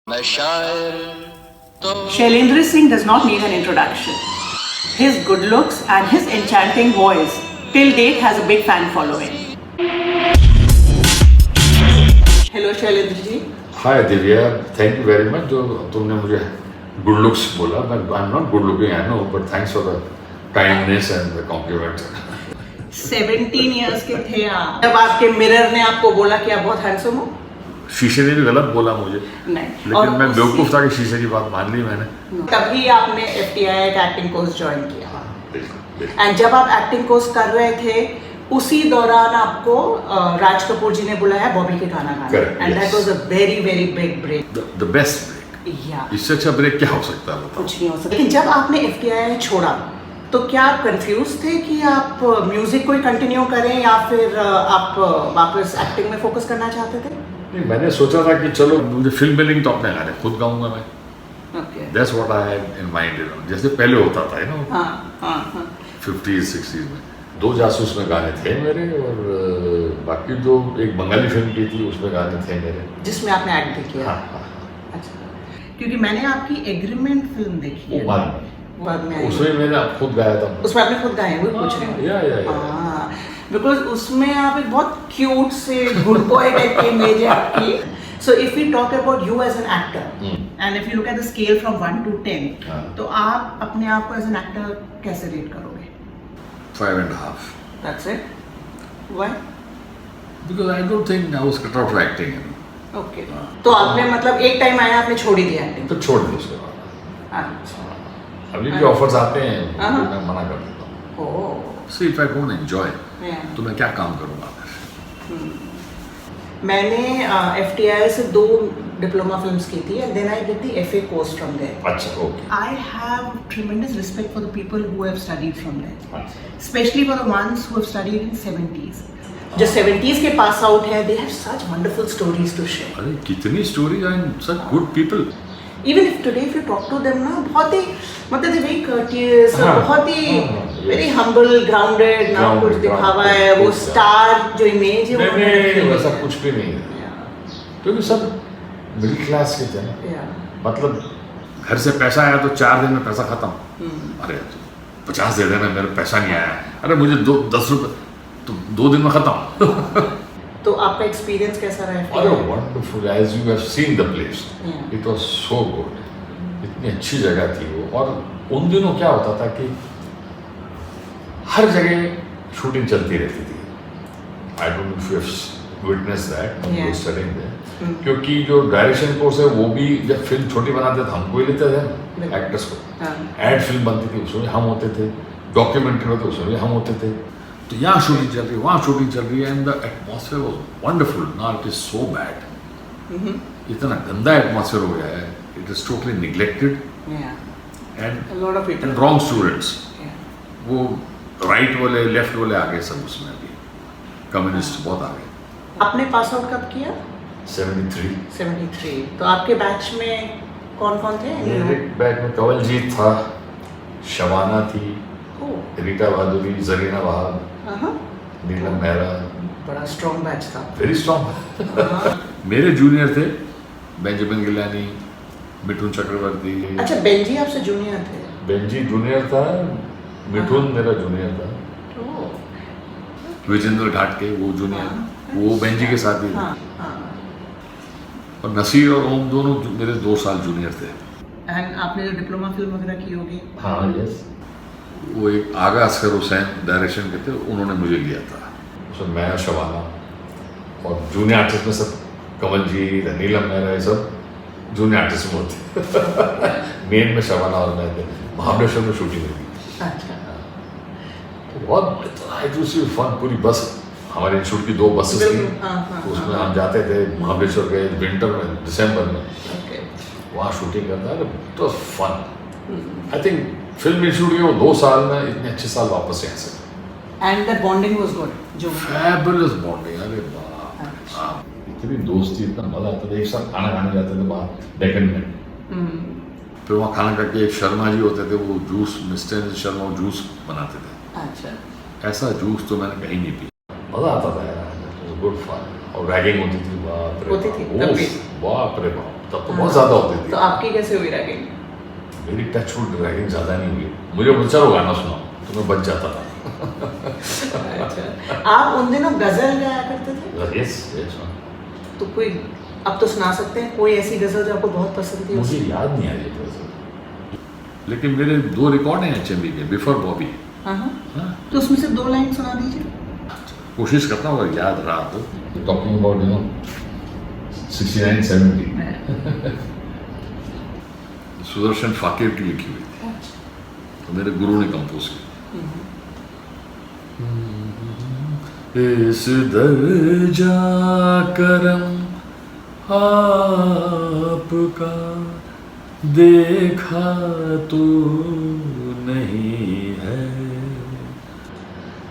Shailendra Singh does not need an introduction. His good looks and his enchanting voice till date has a big fan following. Hello Shailendra ji. Hi Divya, thank you very much जो तुमने मुझे good looks बोला. But I'm not good looking, I know, but thanks for the kindness and the compliment. 17 years के थे आप जब आपके mirror ने आपको बोला कि आप बहुत हैंडसम हो. शीशे ने भी गलत बोला मुझे, नहीं, लेकिन मैं बेवकूफ था कि शीशे की बात मान ली मैंने. तभी आपने FTI का एक्टिंग कोर्स ज्वाइन किया. एंड जब आप एक्टिंग कोर्स कर रहे थे उसी दौरान आपको राज कपूर जी ने बुलाया बॉबी के गाना गाने. And that was a very very big break. The best break. इससे अच्छा ब्रेक क्या हो सकता है बताओ. कुछ नहीं हो सकता. लेकिन जब आपने FTI छोड़ा तो क्या आप कंफ्यूज थे कि आप म्यूजिक को ही कंटिन्यू करें या फिर आप वापस एक्टिंग में फोकस करना चाहते थे? नहीं, मैंने सोचा था कि चलो मुझे फिल्म बिलिंग तो अपने गाने खुद गाऊंगा मैं. That's what I had in mind, you know. जैसे पहले होता था, you know, 50s 60s में 2 जासूस में गाने थे मेरे और बाकी जो एक बंगाली फिल्म की थी उसमें गाने थे मेरे जिसमें आपने एक्ट भी किया. अच्छा, क्योंकि मैंने आपकी एग्रीमेंट फिल्म देखी है. बाद में उसमें मैंने खुद गाया था. उसमें आपने खुद गाया है, वो पूछ रहे हैं. बिकॉज उसमें आप एक बहुत क्यूट से गुड बॉय टाइप की इमेज है आपकी. So if we talk about you as an actor, and if you look at the scale from 1 to 10, तो आप अपने आप को as an actor कैसे रेट करोगे? 5.5. That's it. Why? Because I don't think I was cut out for acting. Okay. तो आपने मतलब एक टाइम आया आपने छोड़ ही दिया एक्टिंग? तो छोड़ दी उसके बाद. अच्छा. अभी भी ऑफर्स आते हैं मैं मना कर देता हूँ. So if I don't enjoy, तो मैं क्या काम करूँगा? मैंने FTI से 2 डिप्लोमा फिल्म्स की थी and then I did the FA course from there. अच्छा, okay. I have tremendous respect for the people who have studied from there, especially for the ones who have studied in 70s. जो 70s के pass out हैं, they have such wonderful stories to share. अरे कितनी stories and such good people. Even if today if you talk to them ना बहुत ही मतलब they very courteous, बहुत ही very humble, grounded, ना कुछ दिखावा है. वो स्टार जो इमेज है नहीं वैसा कुछ भी नहीं है क्योंकि सब मिडिल क्लास के थे ना. मतलब घर से पैसा आया तो 4 दिन में पैसा खत्म. अरे 50 दे देना मेरा पैसा नहीं आया. अरे मुझे 10 रुपए तो 2 दिन में खत्म. तो आपका एक्सपीरियंस कैसा रहा? Oh, wonderful, as you have seen the place. It was so good. इतनी अच्छी जगह थी वो. और उन दिनों क्या होता था कि हर जगह शूटिंग चलती रहती थी. I don't know if you have witnessed that when you were studying there. क्योंकि जो डायरेक्शन कोर्स है वो भी जब फिल्म छोटी बनाते थे हमको ही लेते थे एक्टर्स को. एड फिल्म बनती थी उसमें हम होते थे. डॉक्यूमेंट्री होती उसमें भी हम होते थे. तो यहाँ शूटिंग चल रही है वहाँ शूटिंग चल रही है and the atmosphere was wonderful. Now it is so bad. इतना गंदा एटमॉस्फेयर हो गया है. It is totally neglected and wrong students. वो राइट वाले लेफ्ट वाले आ गए सब उसमें. अभी कम्युनिस्ट बहुत आ गए. आपने पास आउट कब किया? 73. तो आपके बैच में कौन कौन थे? मेरे बैच में कंवलजीत था, शबाना थी, रीटा भादुरी, जरीना वहाब, नीलम मेहरा. बड़ा स्ट्रॉन्ग बैच था. Very strong. मेरे जूनियर थे बेंजामिन गिलानी, मिठुन चक्रवर्ती. अच्छा, बेंजी आपसे जूनियर थे? बेंजी जूनियर था, मिठुन मेरा जूनियर था. विजेंद्र घाट के वो जूनियर, वो बेंजी के साथ ही थे. और नसीर और ओम दोनों मेरे 2 साल जूनियर थे. एंड आपने जो डिप्लोमा फिल्म वगैरह की होगी? हाँ, यस. वो एक आगा असगर हुसैन डायरेक्शन के थे, उन्होंने मुझे लिया था. उसमें मैं शबाना और जूनियर आर्टिस्ट में सब कंवलजीत, नीलम मेहरा, ये सब जूनियर आर्टिस्ट में होते. मेन में शबाना और मैं थे. महाबलेश्वर में शूटिंग हुई थी. तो बहुत फन. पूरी बस हमारे इंस्टीट्यूट की 2 बसेस थी. उसमें हम जाते थे. महाबलेश्वर गए विंटर में, दिसंबर में. वहाँ शूटिंग करता है. तो fun. I think film institute के वो 2 साल में इतने अच्छे साल वापस यहाँ से. And that bonding was good. जो फैबुलस बॉन्डिंग. अरे बाप, इतनी दोस्ती, इतना मजा आता था. एक साथ खाना खाने जाते थे बाहर डेकन में. फिर वहाँ खाना करके एक शर्मा जी होते थे, वो जूस, मिस्टर शर्मा जूस बनाते थे. अच्छा. ऐसा जूस तो मैंने कहीं नहीं पी. मजा आता था यार. Good fun. और रैगिंग होती थी. बाप रे बाप. तब तो बहुत ज्यादा होती थी। तो आपकी कैसे हुई रैगिंग? मेरी टच वुड रैगिंग ज्यादा नहीं हुई। मुझे बोलते चलो गाना सुनाओ, तो मैं बच जाता था। अच्छा, आप उन दिनों गजल गाया करते थे? Yes yes. तो कोई अब तो सुना सकते हैं कोई ऐसी गजल जो आपको बहुत पसंद थी? मुझे याद नहीं आ रही गजल, लेकिन मेरे 2 रिकॉर्ड हैं HMV के, बिफोर बॉबी। हाँ, तो उसमें से 2 लाइन सुना दीजिए। कोशिश करता हूँ अगर याद रहा तो। टॉकिंग अबाउट 69-70 सुदर्शन फाकिर की लिखी हुई थी, तो मेरे गुरु ने कंपोज की। इस दर्जा करम आपका देखा तो नहीं है,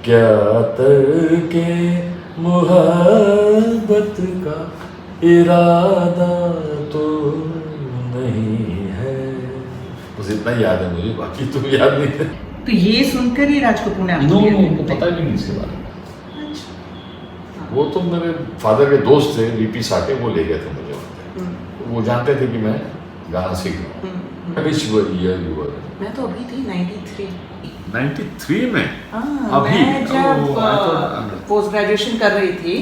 क्या तरके मुहब्बत का इरादा तो नहीं है। बस इतना याद है मुझे, बाकी तो याद नहीं है। तो ये सुनकर ही राज कपूर ने आपको लिया? उनको पता ही नहीं इसके बारे में। वो तो मेरे फादर के दोस्त थे VP साके, वो ले गए थे मुझे वहाँ। वो जानते थे कि मैं गाना सीख रहा हूँ। मैं तो अभी थी 93 में। अभी मैं जब पोस्ट ग्रेजुएशन कर रही थी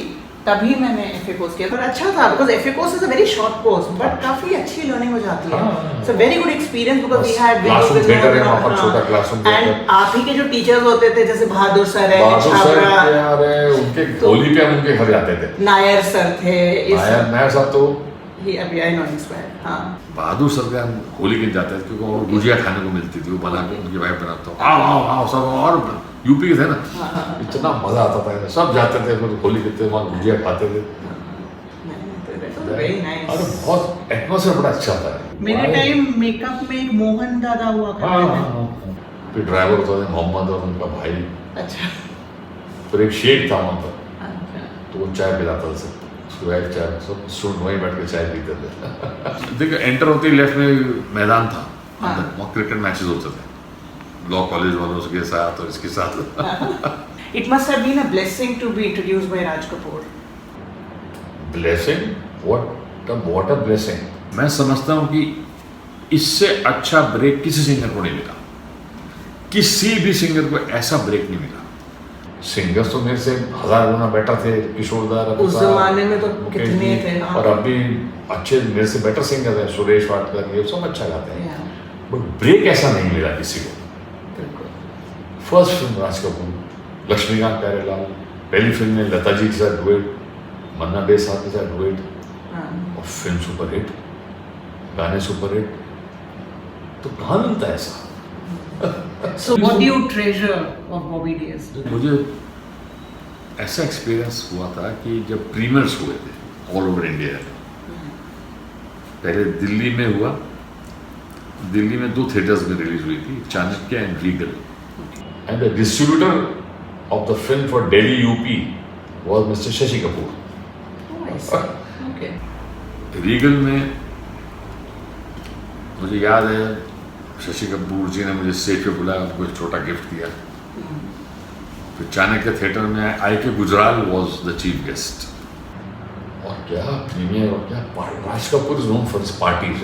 तभी मैंने FA कोर्स किया। पर अच्छा था because FA course is a very short course, but काफी अच्छी लर्निंग हो जाती है। It's a very good experience because we had classroom theatre है वहाँ पर, छोटा क्लासरूम थिएटर। एंड आप ही के जो टीचर्स होते थे जैसे बहादुर सर है, उनके होली पे हम उनके घर जाते थे। नायर सर थे, नायर साहब तो ही अभी आई नो इंस्पायर। हाँ, बहादुर सर के हम होली के जाते थे क्योंकि वो गुजिया खाने को मिलती थी, वो बना के उनकी वाइफ बनाता हूँ। आओ सब, और यूपी के थे ना, इतना मजा आता था, सब जाते थे फिर होली के वहाँ गुजिया खाते थे। अरे बहुत एटमॉस्फेयर बड़ा अच्छा था। मेरे टाइम मेकअप में एक मोहन दादा हुआ करते थे। फिर ड्राइवर होता था मोहम्मद और उनका भाई। अच्छा। फिर एक शेख था वहाँ पर, तो वो चाय पिलाता था सबको, उसकी वाइफ चाय, सब स्टूडेंट वहीं बैठ के चाय पीते थे। देखिए एंटर होते ही लेफ्ट में मैदान था, वहाँ क्रिकेट मैचेस होते थे लॉ कॉलेज वालों के साथ और इसके साथ। It must have been a blessing to be introduced by Raj Kapoor. Blessing? What a blessing. मैं समझता हूँ कि इससे अच्छा ब्रेक किसी सिंगर को नहीं मिला, किसी भी सिंगर को ऐसा ब्रेक नहीं मिला। सिंगर्स तो मेरे से 1000 गुना बेटर थे, किशोर दा, उस जमाने में तो कितने थे। और अभी अच्छे मेरे से बेटर सिंगर हैं, सुरेश वाडकर, ये सब अच्छा गाते हैं, बट ब्रेक ऐसा नहीं मिला किसी को। फर्स्ट फिल्म राज कपूर, लक्ष्मीकांत प्यारेलाल, पहली फिल्म में लता जी के साथ डुएट, मन्ना डे साहब के साथ डुएट, और फिल्म सुपर हिट, गाने सुपर हिट, तो कहाँ मिलता है ऐसा? So what do you treasure of Bobby days? मुझे ऐसा एक्सपीरियंस हुआ था कि जब प्रीमियर्स हुए थे ऑल ओवर इंडिया, पहले दिल्ली में हुआ, दिल्ली में 2 थिएटर्स में रिलीज हुई थी, Chanakya and Regal, and the distributor of the film for Delhi UP was mister Shashi Kapoor. Regal में मुझे याद है शशि कपूर जी ने मुझे स्टेज पे बुलाया, उनको एक छोटा गिफ्ट दिया। फिर चाणक्य थिएटर में I.K. Gujral was the chief guest, और क्या प्रीमियर, और क्या Raj Kapoor is known for his parties.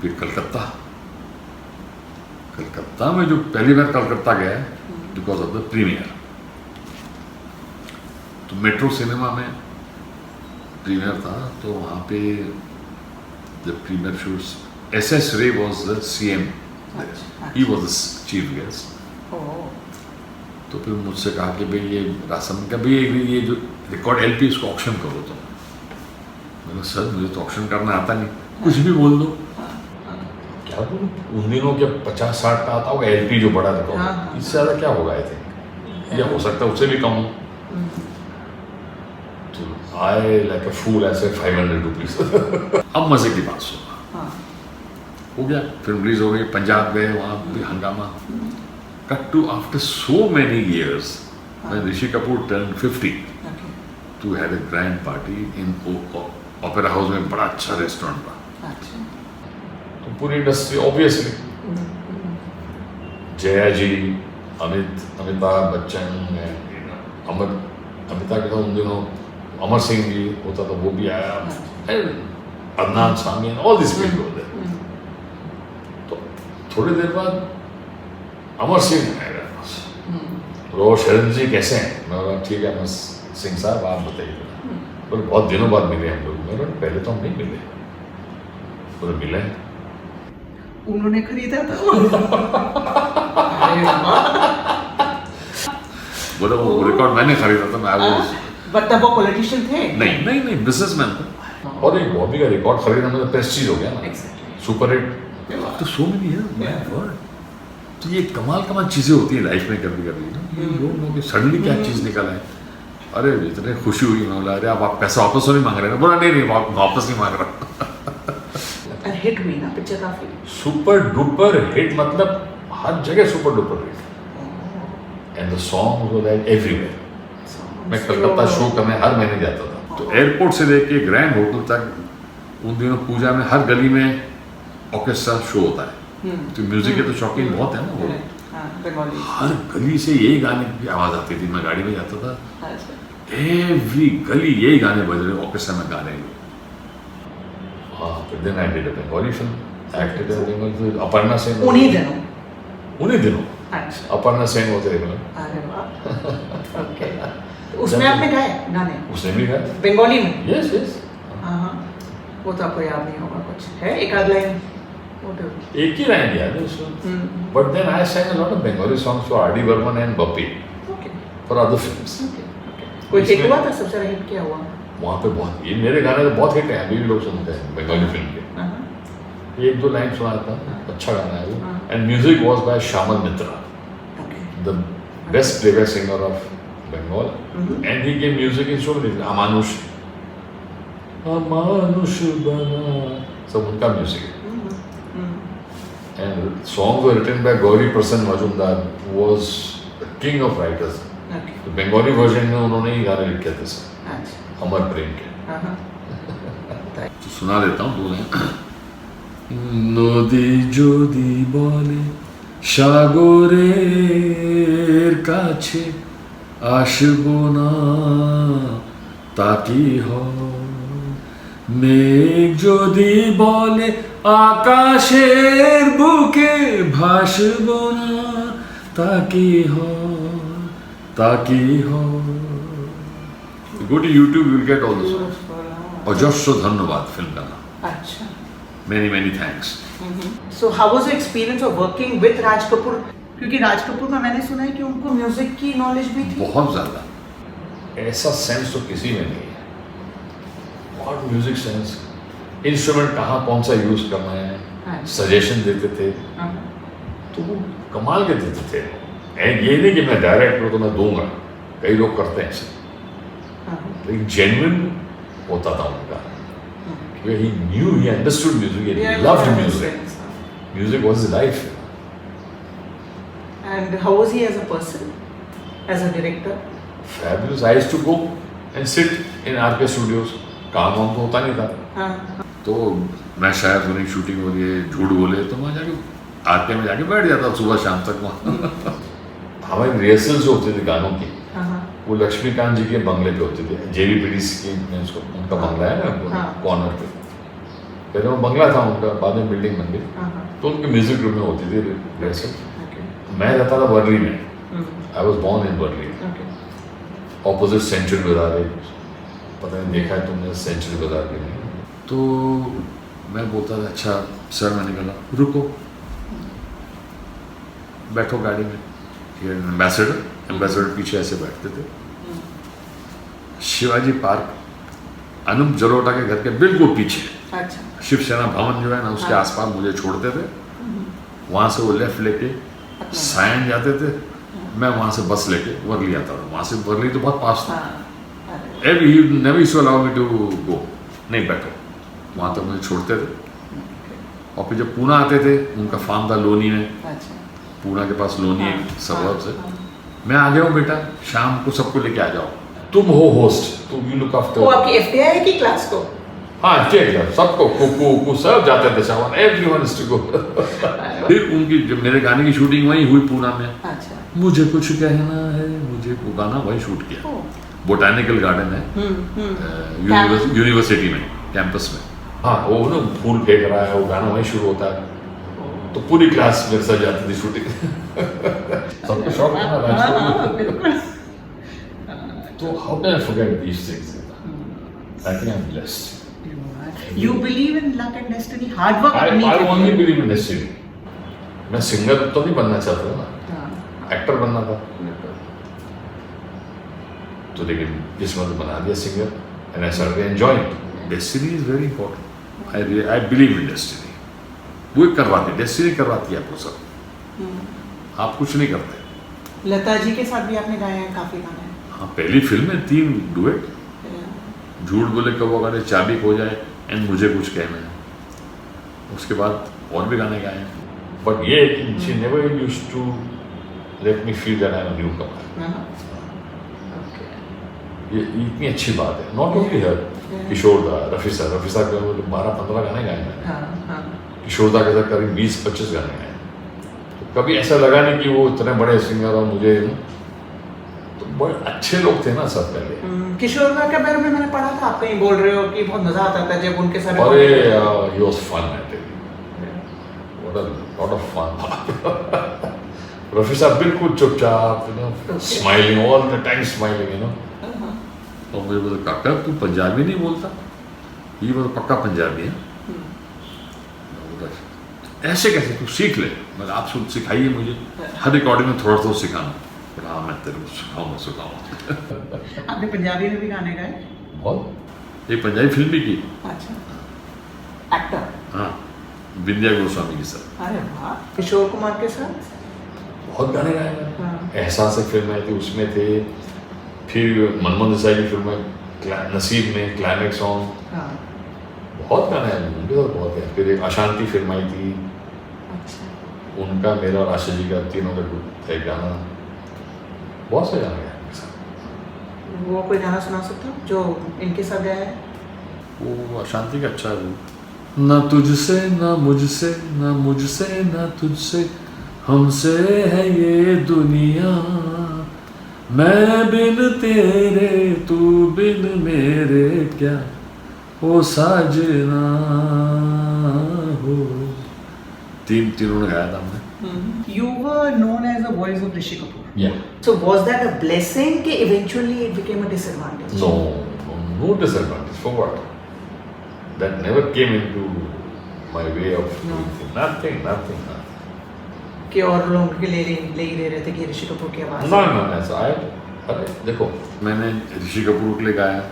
फिर कलकत्ता में जो पहली बार कलकत्ता गया बिकॉज ऑफ द प्रीमियर, तो मेट्रो सिनेमा में प्रीमियर था, तो वहाँ पे the premiere shoots S.S. Ray was the CM, he was the chief guest। तो फिर मुझसे कहा कि भाई ये रासम का भाई ये जो रिकॉर्ड LP इसको ऑक्शन करो। तो मैंने सर मुझे तो ऑक्शन करना आता नहीं, कुछ भी बोल दो। क्या बोलूं, उन दिनों के 50-60 का आता होगा LP जो बड़ा रिकॉर्ड, इससे ज़्यादा क्या होगा आई थिंक, या हो सकता है उससे भी कम हो। तो आए लाइक अ फूल ऐसे 500 रुपीज़। अब मज़े की बात सुनो, हो गया, फिल्म रिलीज हो गई, पंजाब गए, वहाँ भी हंगामा। Cut to after so many years when Rishi Kapoor turn 50 to have a grand party in opera house में, बड़ा अच्छा रेस्टोरेंट था। तो पूरी इंडस्ट्री ऑब्वियसली, जया जी, अमिताभ बच्चन, अमिताभ के साथ उन दिनों अमर सिंह जी होता था, वो भी आया, Adnan Sami and all these people were there. तो थोड़ी देर बाद अमर सिंह आए मेरे पास, रो शरण जी कैसे हैं? मैं बोला ठीक है अमर सिंह साहब आप बताइए। बोले बहुत दिनों बाद मिले हम लोग। मैं बोला पहले तो हम नहीं मिले। बोले मिले, उन्होंने खरीदा था। अरे वाह। बोले वो रिकॉर्ड मैंने खरीदा था। मैं बट तब वो पॉलिटिशियन थे? नहीं बिजनेसमैन था। और एक बॉबी का रिकॉर्ड खरीदना मतलब प्रेस्टीज हो गया ना, सुपर हिट। तो सो मेनी है तो ये कमाल चीजें होती है लाइफ में कभी कभी ना, लोग सडनली क्या चीज निकल आए। अरे इतने खुशी हुई। मैं बोला अरे आप पैसा वापस तो नहीं मांग रहे ना? बोला नहीं वापस नहीं मांग रहा। हिट हुई ना पिक्चर काफी, सुपर डुपर हिट, मतलब हर जगह super duper hit. And the song was like everywhere. मैं कलकत्ता शो करने हर महीने जाता था, तो एयरपोर्ट से लेके ग्रैंड होटल तक उन दिनों पूजा में हर गली में ऑर्केस्ट्रा शो होता है। तो म्यूजिक के तो शौकीन बहुत है ना वो। हर गली से यही गाने की आवाज आती थी। मैं गाड़ी में जाता था, एवरी गली यही गाने बज रहे, ऑर्केस्ट्रा में गा रहे हैं। Then I did a Bengali film, acted in Bengali film. Aparna Sen उन्हीं दिनों अपर्णा सेन होते थे। अरे वाह। ओके, उसमें आपने गाए गाने? उसने भी गाया बंगाली में? Yes yes. हाँ, वो तो आपको याद नहीं होगा, कुछ है एक आध लाइन? एक ही लाइन याद है उसमें। But then I sang a lot of Bengali songs for R.D. Burman and Bappi for other films. कोई हिट हुआ था? सबसे ज़्यादा हिट क्या हुआ वहाँ पे? बहुत, ये मेरे गाने तो बहुत हिट हैं, अभी भी लोग सुनते हैं बंगाली फिल्म के। एक दो लाइन सुना था, अच्छा गाना है वो। And music was by Shyamal Mitra, the best playback singer of Bengal, and he gave music in so many, Amanush बना, सब उनका म्यूजिक है। And song were written by Gauri Prasanna Majumdar, was the king of writers. तो बंगाली वर्जन में उन्होंने ही गाने लिखे थे सर, अमर प्रेम के। तो सुना देता हूँ, दो लाइन। নদী যদি বলে সাগরের কাছে আসবো না, তা কি হয়? মেঘ যদি বলে আকাশের বুকে ভাসবো না, তা কি হয়? তা কি হয়? Go to YouTube, you will get all this. অজস্র ধন্যবাদ फिल्म का नाम। अच्छा, many thanks. So how was the experience of working with Raj Kapoor? क्योंकि राज कपूर का मैंने सुना है कि उनको म्यूजिक की नॉलेज भी थी बहुत ज़्यादा। ऐसा सेंस तो किसी में नहीं है। बहुत म्यूजिक सेंस, इंस्ट्रूमेंट कहाँ कौन सा यूज करना है, सजेशन देते थे, तो वो कमाल के देते थे। एंड ये नहीं कि मैं डायरेक्टर तो मैं दूंगा, कई लोग करते हैं ऐसे, लेकिन जेन्युइन होता था उनका। He knew, he understood music, he loved music. Music was his life. And how was he as a person, as a director? Fabulous. I used to go and sit in RK Studios. काम वाम तो होता नहीं था, तो मैं शायद उन्हें शूटिंग हो रही है, झूठ बोले तो मैं जाके RK में जाके बैठ जाता सुबह शाम तक वहाँ। हमारी रिहर्सल्स जो होती थी गानों की, वो लक्ष्मीकांत जी के बंगले पे होती थी। JVPDC की उनका बंगला है ना कॉर्नर पे, पहले वो बंगला था उनका, बाद में बिल्डिंग बन गई, तो उनके म्यूजिक रूम में होती थी रिहर्सल। मैं रहता था वर्ली में, I was born in Worli, opposite Century Bazaar है, पता नहीं देखा है तुमने सेंचुरी बाजार के में। तो मैं बोलता था अच्छा सर, मैं निकला, रुको बैठो गाड़ी में, एम्बेसडर पीछे ऐसे बैठते थे। शिवाजी पार्क अनूप जलोटा के घर के बिल्कुल पीछे, अच्छा, शिवसेना भवन जो है ना उसके आसपास मुझे छोड़ते थे। वहाँ से वो लेफ्ट लेके सायन जाते थे, मैं वहाँ से बस लेके वर्ली आता था। वहाँ से वर्ली तो बहुत पास था, every never used to allow me to go, नहीं बैठो, वहाँ तक मुझे छोड़ते थे। और फिर जब पूना आते थे, उनका फार्म था लोनी में, पूना के पास लोनी एक सबब से, मैं आ गया हूँ बेटा, शाम को सबको लेके आ जाओ, तुम हो होस्ट, तुम यू लुक आफ्टर। वो आपकी FTI की क्लास को? हाँ, FTI सबको को सब जाते थे सामान, एवरीवन इज टू गो। फिर उनकी जब मेरे गाने की शूटिंग वहीं हुई पूना में। अच्छा। मुझे कुछ कहना है, मुझे वो गाना वहीं शूट किया, बोटानिकल गार्डन है यूनिवर्सिटी में, कैंपस में। हाँ वो ना फूल फेंक रहा है, वो गाना वहीं शुरू होता है, तो पूरी क्लास मेरे साथ जाती थी शूटिंग। सबको शौक था ना हाँ, बिल्कुल। तो how can I forget these things? I think I am blessed. You believe in luck and destiny, hard work I नहीं only करते। believe in destiny. मैं सिंगर तो नहीं बनना चाहता ना, हाँ, एक्टर बनना था, बिल्कुल। तो लेकिन किस्मत ने बना दिया singer, and I started enjoying. Destiny is very important. I believe in destiny. वो करवाती, डेस्टिनी करवाती है आपको सब, आप कुछ नहीं करते। लता जी के साथ भी आपने गाए हैं काफी गाने। हाँ, पहली फिल्म में 3 डुएट, झूठ बोले कब अगर चाबी खो जाए एंड मुझे कुछ कहना है, उसके बाद और भी गाने गाए हैं। बट ये she never used to let me feel that I am newcomer. ये इतनी अच्छी बात है। नॉट ओनली हर, किशोर दा, रफी साहब के 12-15 गाने गाए हैं। किशोर दा के साथ करीब 20-25 गाने गाए। तो कभी ऐसा लगा नहीं कि वो इतने बड़े सिंगर और मुझे, तो बड़े अच्छे लोग थे ना सब पहले। किशोर दा के बारे में मैंने पढ़ा था, आप कहीं बोल रहे हो कि बहुत मजा आता था जब उनके साथ। अरे he was fun, I tell you, what a lot of fun. Rafi Sahab बिल्कुल चुपचाप, you know, smiling all the time, smiling, you know. तो मुझे बोला, काका तू पंजाबी नहीं बोलता? ये बोला पक्का पंजाबी है। ऐसे कैसे, तू सीख ले, मतलब आप सिखाइए मुझे, हर रिकॉर्डिंग में थोड़ा थोड़ा सिखाना। हाँ मैं तेरे को सिखाऊंगा। आपने पंजाबी में भी गाने गाए? बहुत, एक पंजाबी फिल्म भी की। अच्छा, एक्टर? हाँ, विंध्या गोस्वामी के साथ। अरे वाह। किशोर कुमार के साथ बहुत गाने गाए मैंने। हाँ। एहसास एक फिल्म आई थी, उसमें थे। फिर मनमोहन देसाई की फिल्म में नसीब में क्लाइमेक्स सॉन्ग, हाँ। बहुत गाने हैं उनके साथ, बहुत है। फिर एक अशांति फिल्म आई थी, अच्छा। उनका, मेरा और आशा जी का, तीनों का एक गाना, बहुत से गाने हैं उनके साथ। वो कोई गाना सुना सकते हो जो इनके साथ गाया है? वो अशांति का अच्छा है वो, ना तुझसे ना मुझसे, ना मुझसे ना तुझसे, हमसे है ये दुनिया, मैं बिन तेरे तू बिन मेरे क्या, ओ साजना हो। तीनों ने गाया था हमने। You were known as the voice of Rishi Kapoor. Yeah. So was that a blessing कि eventually it became a disadvantage? No disadvantage. For what? That never came into my way of doing things. Nothing. कि और लोग के ले ही रहे थे कि ऋषि कपूर की आवाज। No, ऐसा आया। अरे देखो, मैंने ऋषि कपूर के लिए गाया,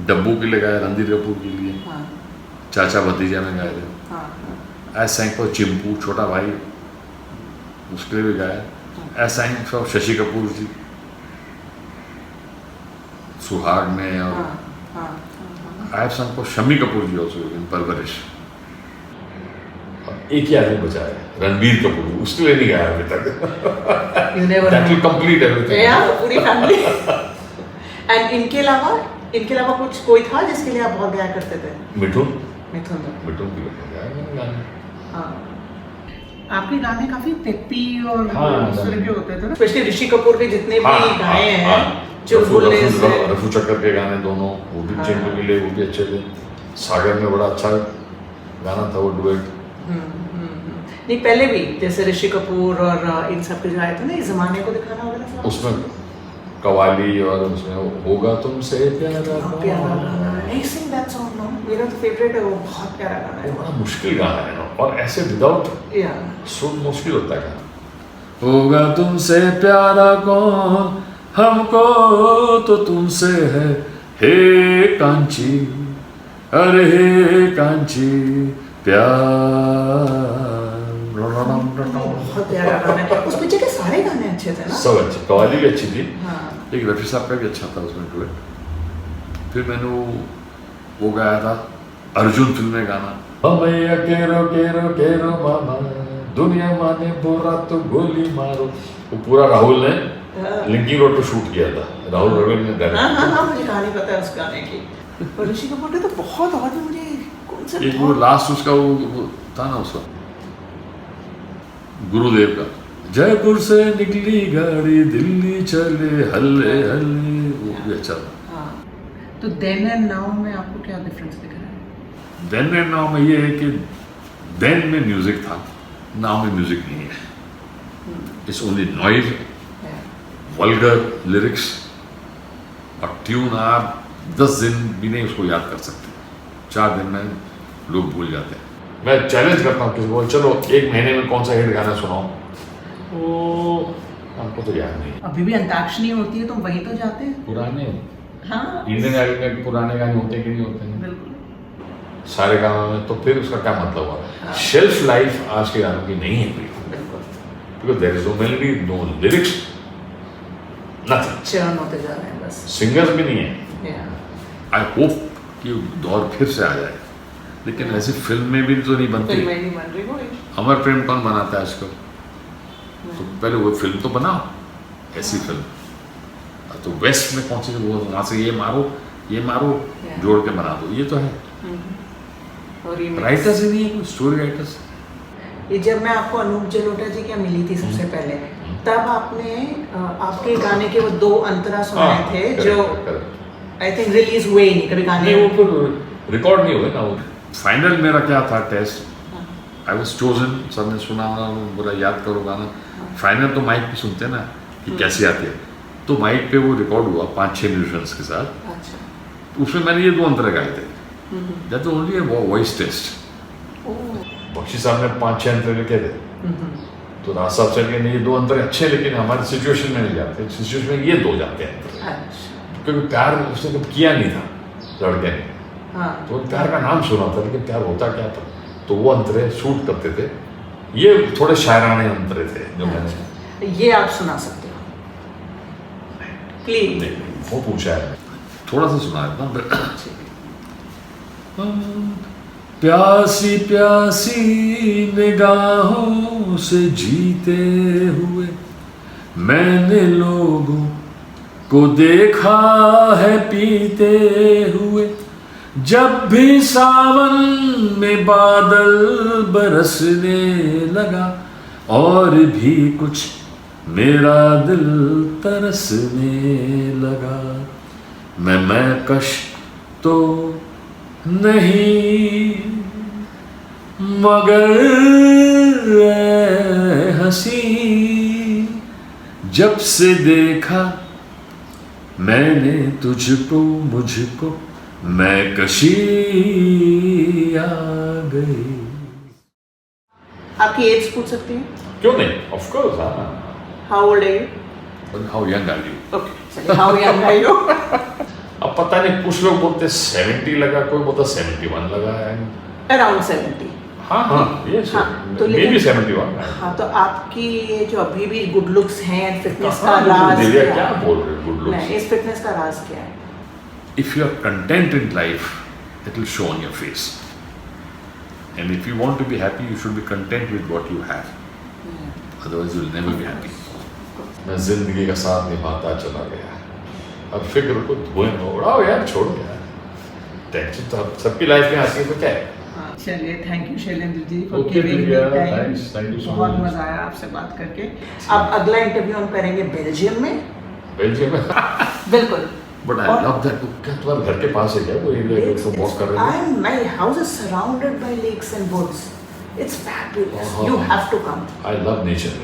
डब्बू के लिए गाया, रणधीर कपूर के लिए, चाचा भतीजा में गाए थे। ऐसा फॉर चिंपू, छोटा भाई, उसके लिए भी गाया। ऐसा फॉर शशि कपूर जी, सुहाग में, और I have some for Shammi Kapoor ji also in Parvarish. एक ही आदमी बचा है, रणबीर कपूर, उसके लिए नहीं गाया अभी तक। You never That know. will complete everything. Yeah, पूरी फैमिली। एंड इनके अलावा कुछ कोई था जिसके लिए आप बहुत गाया करते थे? मिठुन मिथुन। के लिए गाया मैंने गाने। हाँ। आपके गाने काफी पेपी और हाँ, उस तरह के होते थे ना, स्पेशली ऋषि कपूर के जितने भी गाए हैं, हाँ, चुलबुले से। रफू चक्कर के गाने दोनों, वो भी चिंटू के लिए, वो भी अच्छे थे। सागर में बड़ा अच्छा गाना था वो डुएट। नहीं, पहले भी जैसे ऋषि कपूर और इन सब के जो आए थे ना, इस जमाने को दिखाना वगैरह, उसमें कवाली, और उसमें होगा तुमसे प्यारा गाना है। सिंग दैट सॉन्ग ना, मेरा तो फेवरेट है वो, बहुत प्यारा गाना है। बड़ा मुश्किल गाना है ना, और ऐसे विदाउट सुर मुश्किल होता है गाना। होगा तुमसे प्यारा कौन, हमको तो तुमसे है, हे कांची, अरे हे कांची प्यार। बहुत प्यारा गाना है। उस पिक्चर के सारे गाने अच्छे थे ना? सब अच्छे, कवाली भी अच्छी थी। हाँ। एक रफी साहब का भी अच्छा था उसमें डुएट। फिर मैंने वो गाया था अर्जुन फिल्म में गाना, भैया केरो केरो केरो मामा, दुनिया माने बोरा तो गोली मारो। वो पूरा राहुल ने लिंकिंग रोड पे शूट किया था, राहुल रविंद्र ने डायरेक्ट। हाँ, मुझे कहानी पता है उस गाने की। और ऋषि कपूर के तो बहुत, और भी मुझे कौन सा एक वो लास्ट उसका वो था ना, उसका गुरुदेव का, जयपुर से निकली गाड़ी दिल्ली चले हल्ले हल्ले, वो भी अच्छा था। तो देन एंड नाउ में आपको क्या डिफरेंस दिख रहा है? देन एंड नाउ में ये है कि देन में म्यूजिक था, नाउ में म्यूजिक नहीं है. It's only noise, vulgar lyrics और ट्यून. आप 10 दिन भी नहीं उसको याद कर सकते, 4 दिन में लोग भूल जाते हैं. मैं चैलेंज करता हूँ किसी को, चलो 1 महीने में कौन सा हिट गाना सुनाओ, वो हमको तो याद नहीं. अभी भी अंताक्षरी होती है तो वहीं तो जाते हैं. पुराने हाँ इंडियन आइडल में पुराने गाने होते कि नहीं होते हैं बिल्कुल. सारे गानों में, तो फिर उसका क्या मतलब हुआ? हाँ. शेल्फ लाइफ आज के गानों की नहीं है बिल्कुल, बिल्कुल because there is no melody, no lyrics, nothing. Churn होते जा रहे हैं बस. सिंगर्स भी नहीं है. Yeah. आई होप कि दौर फिर से आ जाए, लेकिन ऐसी फिल्म में भी तो नहीं बनती. फिल्में नहीं बन रही वो. अमर प्रेम कौन बनाता है आजकल? तो पहले वो फिल्म तो बनाओ, ऐसी फिल्म. तो वेस्ट में कौन सी वो वहाँ से ये मारो Yeah. जोड़ के बना दो, ये तो है. और ये राइटर्स ही नहीं है, कोई स्टोरी राइटर्स. ये जब मैं आपको अनूप जलोटा जी क्या मिली थी सबसे पहले, तब आपने आपके गाने के वो 2 अंतरा सुनाए थे जो आई थिंक रिलीज हुए ही नहीं कभी गाने. नहीं, वो फिर रिकॉर्ड नहीं हुए ना. वो फाइनल मेरा क्या था test, I was chosen. Sir ने सुना बोला याद करो गाना. फाइनल तो माइक पे सुनते हैं ना कि कैसी आती है, तो माइक पे वो रिकॉर्ड हुआ 5-6 म्यूजिशियंस के साथ. अच्छा. उसमें मैंने ये 2 अंतरे गाए थे. That was only a voice test. Bakshi Sahab ने 5-6 अंतरे लिखे थे, तो राज साहब से नहीं, ये 2 अंतरे अच्छे, लेकिन हमारे सिचुएशन में नहीं जाते. सिचुएशन में ये 2 जाते हैं. अच्छा. क्योंकि प्यार उसने कभी किया नहीं था लड़के ने, हाँ. तो प्यार का नाम सुना था, लेकिन प्यार होता क्या था, तो वो अंतरे शूट करते थे. ये थोड़े शायराने अंतरे थे जो मैंने. ये आप सुना सकते हो प्लीज. नहीं, वो पूछा है, थोड़ा सा सुना देता. प्यासी प्यासी निगाहों से जीते हुए मैंने लोगों को देखा है पीते हुए. जब भी सावन में बादल बरसने लगा और भी कुछ मेरा दिल तरसने लगा. मैं कश तो नहीं मगर ऐ हंसी, जब से देखा मैंने तुझको मुझको मैं कशी आ गई. आपकी एज पूछ सकती हैं? क्यों नहीं, ऑफ कोर्स. हाँ. How old are you? How young are you? Okay चलिए, हाउ यंग आर यू? अब पता नहीं, कुछ लोग बोलते 70 लगा, कोई बोलता 71 लगा है. अराउंड 70. हाँ ये हाँ, तो मे बी 71. हाँ, तो आपकी ये जो अभी भी गुड लुक्स हैं, फिटनेस का कहाँ राज दिव्या, क्या क्या है? बोल रहे हो गुड नहीं, लुक्स? इस फिटनेस का राज क्या है? If you are content in life, it will show on your face. And if you want to be happy, you should be content with what you have. Otherwise, you will never be happy. मैं जिंदगी का साथ निभाता चला गया, अब फिक्र को धुएं में उड़ाओ यार, छोड़ो यार. टेंशन तो सबकी लाइफ में आती है, तो क्या है. चलिए, thank you Shailendra ji for Okay, giving me Divya, time. thank you so बहुत much. मजा आया आपसे बात करके. अब अगला इंटरव्यू हम करेंगे बेल्जियम में. बेल्जियम में. बिल्कुल. But I love that. क्या तुम्हारे घर के पास है क्या वो एरिया जो तुम वॉक कर रहे हो? My house is surrounded by lakes and woods. It's fabulous. You have to come. I love nature.